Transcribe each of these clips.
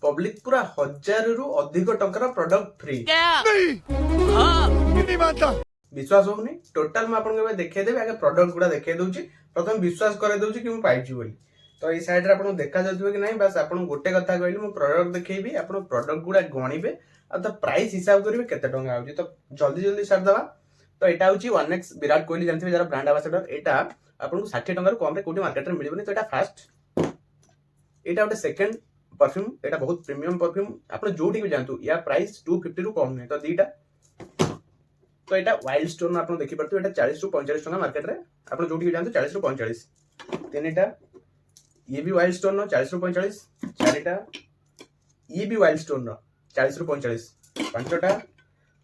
Public पूरा 1000 रु अधिक टंकार प्रोडक्ट फ्री विश्वास होनी टोटाल मैं आपको देखदेवी आगे प्रोडक्ट गुड़ा देखा दूसरी प्रथम विश्वास कर कि मुझे पाइछि बोली। तो ये साइड आपको देखा जाउथबो कि नहीं बस आपन गोटे कथा कहली मु प्रोडक्ट देखैबी आपन प्रोडक्ट गुड़ा गणिबे आ तो प्राइस हिसाब करिवे केते टंका आउची। तो जल्दी जल्दी सार दवा। तो एटा होची 1x विराट कोहली जानथिबे जरा ब्रांड एम्बेसडर एटा आपन 60 टंका कम रे कोटी मार्केट रे मिलिबनी। तो एटा फर्स्ट एटा गोटे सेकंड परफ्यूम एटा बहुत प्रीमियम परफ्यूम आपन जोठी भी जानतु या प्राइस 250 रु कम नै। तो दीटा तो एटा वाइल्ड स्टोन आपन देखि परतु एटा 40 रु 45 टंका मार्केट रे आपन जोठी भी जानतु 40 रु 45। तीनटा ये भी वाइल्ड स्टोन 40 रु 45। चारिटा ये भी वाइल्ड स्टोन 40 रु 45। पांचटा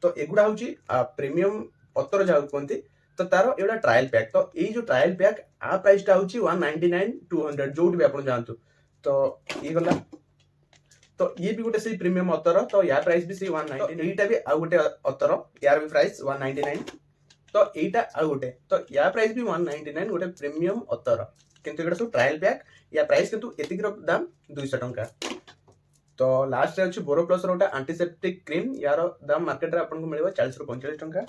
तो एगुडा होची प्रीमियम अतर जा कोनती। तो तारो एडा ट्रायल पैक तो ए जो ट्रायल पैक आ प्राइस टा होची 199 200 जोठी भी आपन जानतु। तो ये गला तो ये भी गोटे से प्रीमियम अतर तो या प्राइस भी से 199। एटा भी आ गोटे अतर यार भी प्राइस 199। तो एटा आ गोटे तो या प्राइस भी 199 गोटे प्रीमियम अतर किंतु एटा सब ट्रायल पैक या प्राइस किंतु एतिक दाम 200 टंका। तो लास्ट रे अछि बोरोप्लस रो गोटे एंटीसेप्टिक क्रीम यार दाम मार्केट रे आपन को मिलबो 40 रु 45 टंका।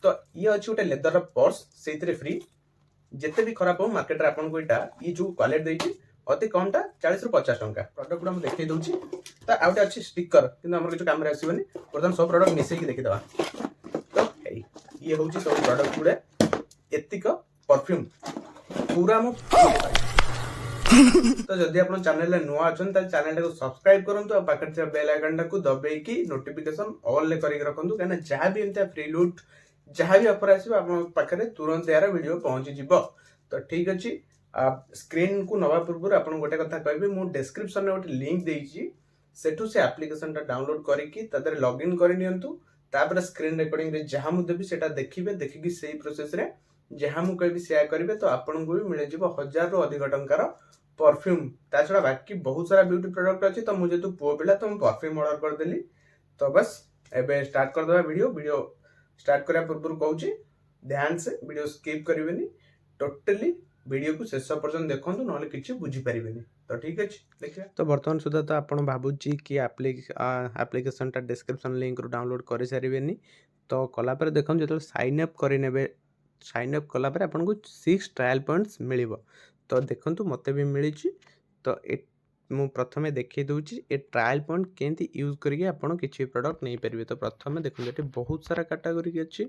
तो ये अछि गोटे लेदर रो पर्स सेतिरे फ्री जेते भी खराब हो मार्केट रे आपन को एटा ये जो क्वालिटी देछि अति कमटा 40 रु 50 टंका। प्रोडक्ट गुडा हम देखै दउछि। तो आउटे अछि स्टिकर किंतु हमर किछु काम रे आसीबनी प्रथम सब प्रोडक्ट मिसै कि देखि दवा। तो ये होछि सब प्रोडक्ट गुडे एतिक परफ्यूम पूरा मो तो जदि आप चैनल रे नुआ अछन त चैनल को सब्सक्राइब करंतु आ पाखर से बेल आइकन को दबाई कि नोटिफिकेशन ऑल ले करी रखंतु कहना जहां भी एंता फ्री लूट जहां भी ऑफर आसीबो आपन पाखरे तुरंत यार वीडियो पहुंची जिवो। तो ठीक अछि आप स्क्रीन को नवा पूर्व आपन गोटे कथा कहबे मु डिस्क्रिप्शन रे गोटे लिंक देइछि सेठु से एप्लीकेशन टा डाउनलोड करिकि तदरे लॉगिन करि नियंतु। तापर स्क्रीन रिकॉर्डिंग रे जहां मु देबी सेटा देखिबे देखिकि सेही प्रोसेस रे जहां मु कहबी शेयर करिवे तो आपन को भी मिले जिवो 1000 रु अधिक टंकार परफ्यूम। ता छड़ा बाकी बहुत सारा ब्यूटी प्रोडक्ट अछि तो मुझे तो पुओ पिला तो परफ्यूम ऑर्डर कर देली। तो बस एबे स्टार्ट कर दवा वीडियो स्टार्ट करिया पूर्व कहूची ध्यान से वीडियो स्किप करिवेनी टोटली वीडियो को शेष पर्यंत देखंतु नहले किछि बुझी परिबेनी। तो ठीक अछि देखिया। तो वर्तमान सुधा तो आपण भाबुची कि एप्लीकेशन टा डिस्क्रिप्शन लिंक रो डाउनलोड करि सारिबेनी। तो कला पर देखन जतो साइन अप करि नेबे साइन अप कला पर आपन को 6 ट्रायल पॉइंट्स मिलिबो। तो देखंतु मते भी मिली तो मु प्रथमे देखै दउची ए ट्रायल पॉइंट केंती यूज करिके आपण किछि प्रोडक्ट नै परिबे। तो प्रथमे देखु एटी बहुत सारा कैटेगरी के अछि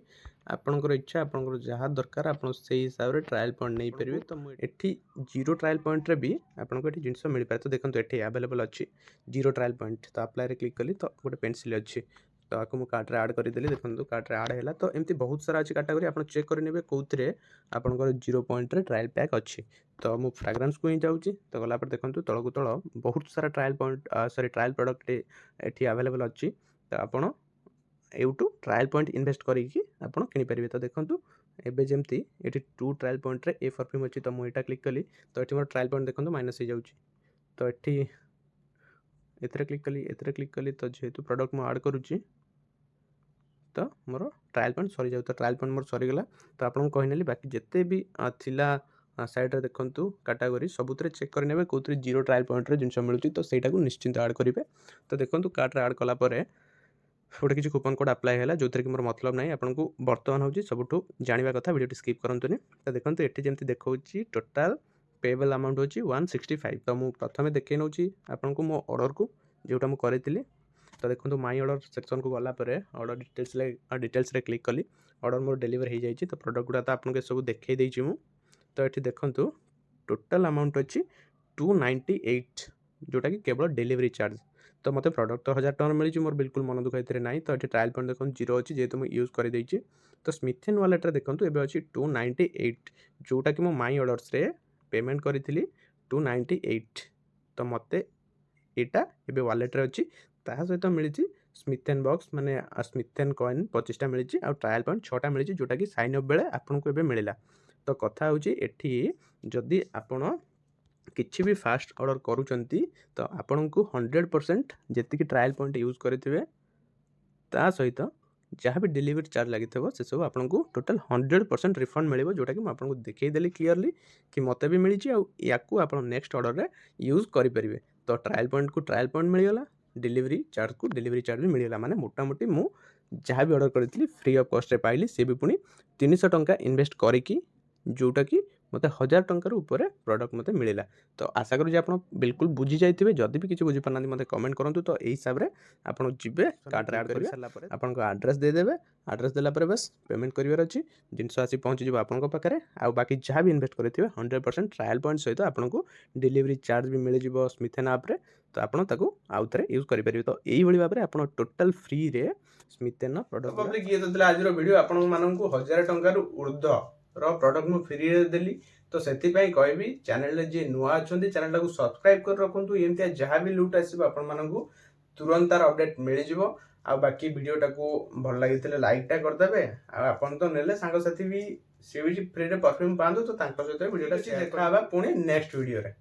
आपनकर इच्छा आपनकर जहा दरकार आपण सेही हिसाब रे ट्रायल पॉइंट नै परिबे। तो एठी जीरो ट्रायल पॉइंट रे भी आपनको एठी जिंस मिल पाए। तो देखंतु एठी अवेलेबल अछि जीरो ट्रायल पॉइंट। तो अप्लाई रे क्लिक कली तो गोटे पेंसिल अछि तो आको मु कार्ट रे ऐड करि देली देखंतु कार्ट रे ऐड हैला। तो एमती बहुत सारा अछि कैटेगरी आपण चेक करि नेबे कोउतरे आपनकर जीरो पॉइंट रे ट्रायल पैक अछि। तो मु फ्रेग्रेंस को ही जाउची तो गला पर देखंतु तळ को तळ बहुत सारा trial point sorry trial product एठी अवेलेबल अछि। तो आपण एउटू ट्रायल पॉइंट इन्वेस्ट करिकि आपण किनि परिबे। तो देखंतु एबे जेमती एठी 2 ट्रायल पॉइंट रे ए परफ्यूम अछि तो मु एटा क्लिक कली तो एठी मोर ट्रायल पॉइंट देखंतु माइनस हो जाउची। तो एठी एथरे क्लिक कली तो जेहेतु प्रोडक्ट मु ऐड करूची तो मोर ट्रायल पॉइंट सरी जाउ। तो ट्रायल पॉइंट मोर सरी गला। तो आपन कहिनेली बाकी जते भी थिला साइड रे देखंतु कैटेगरी सबुतरे चेक कर नेबे कोतरे जीरो ट्रायल पॉइंट रे जिंस मिलुची तो सेटा को निश्चिंत ऐड करिवे। तो देखंतु कार्ट रे ऐड कला परे गोटे किसी कूपन कोड अप्लाई है जो कि मोर मतलब नहीं आपन को बर्तमान होची सबुठु जानिबा कथा वीडियो स्किप करंतुनी। तो देखंतु एठी जेमति देखौची टोटल पेबल अमाउंट होची 165। तो मु प्रथमे देखै नउची आपन को मो ऑर्डर को जेउटा मु करितिली। तो देखंतु माय ऑर्डर सेक्शन को गला परे ऑर्डर डिटेल्स रे क्लिक कली ऑर्डर मोर डिलीवर हो जाइची। तो प्रोडक्ट गुडा तो आपन के सब देखै देइची मु। तो एठी देखंतु टोटल अमाउंट अछि 298 जोटा कि केवल डिलीवरी चार्ज। तो मते प्रोडक्ट तो 1000 टका मिली मोर बिल्कुल मन दुख एतरे नाही। तो एठी ट्रायल पॉइंट देखन जीरो अछि जेतु मु यूज करि देइची। तो स्मिथ एंड वॉलेट रे देखंतु एबे अछि 298 जोटा कि मु माय ऑर्डर्स रे पेमेंट करिथिली 298। तो मते एटा एबे वॉलेट रे अछि ता सहित मिलिची स्मिथ एंड बॉक्स माने स्मिथ एंड कॉइन 25 टा मिलिची आ ट्रायल पॉइंट 6 टा मिलिची जोटा कि साइन अप बेले आपन को एबे मिलिला। तो कथा होची एठी जदि आपण किछि भी फास्ट ऑर्डर करूचंती तो आपन को 100% जेति कि ट्रायल पॉइंट यूज करथिबे ता सहित जहाँ भी डिलीवरी चार्ज लगी से सब आपन को टोटल 100% रिफंड मिलिबो जोटा कि मैं आपन को देखै देली क्लियरली कि मते भी मिलिची आ याकू आपन नेक्स्ट ऑर्डर रे यूज करि परिबे। तो ट्रायल पॉइंट को ट्रायल पॉइंट मिलगला, डिलीवरी चार्ज को डिलीवरी चार्ज भी मिलगला, माने मोटामोटी मु जहाँ भी ऑर्डर करी फ्री ऑफ कॉस्ट पाइली, सी भी पुणी 300 टंका इन्वेस्ट करिकी जोटा कि मत 1000 टंकार ऊपर प्रोडक्ट मत मिलला। तो आशा करूँ आप बिल्कुल बुझी जाइए, जदि भी किसी बुझीपार मत कमेंट करूँ। तो यही हिसाब से आप जी कार्ड ऐड कर सारापर आपको आड्रेस देदेवे, आड्रेस देलापर बस पेमेंट करार अच्छी, जिनस आसी पहुँची आपको पाखे। आ बाकी जहाँ भी इन्वेस्ट करेंगे 100% ट्रायल पॉइंट सहित आपको डिलीवरी चार्ज भी मिल जाव स्मिथेन आप्रे। तो आपको आउ थे यूज करेंगे। तो यही भाव में आप टोटाल फ्री रे स्मिथेन प्रोडक्ट पब्लिक ये तो आज वीडियो आपण मानू 1000 टंकार ऊर्ध्व प्रोडक्ट मु फ्री रे देली। तो से कहबी चैनल जी नुआ अच्छा चैनल टाको सब्सक्राइब कर रखु, एमती जहाँ भी लुट आसो आपण मानू तुरंत तार अपडेट मिल जाव। आ बाकी वीडियोटा को भल लगी लाइक टा करदे। आपन तो नेले सांग साथी भी सी भी फ्री रे परफ्यूम पांदो। तो सहित वीडियोटा देखा पुणी नेक्स्ट वीडियो रे।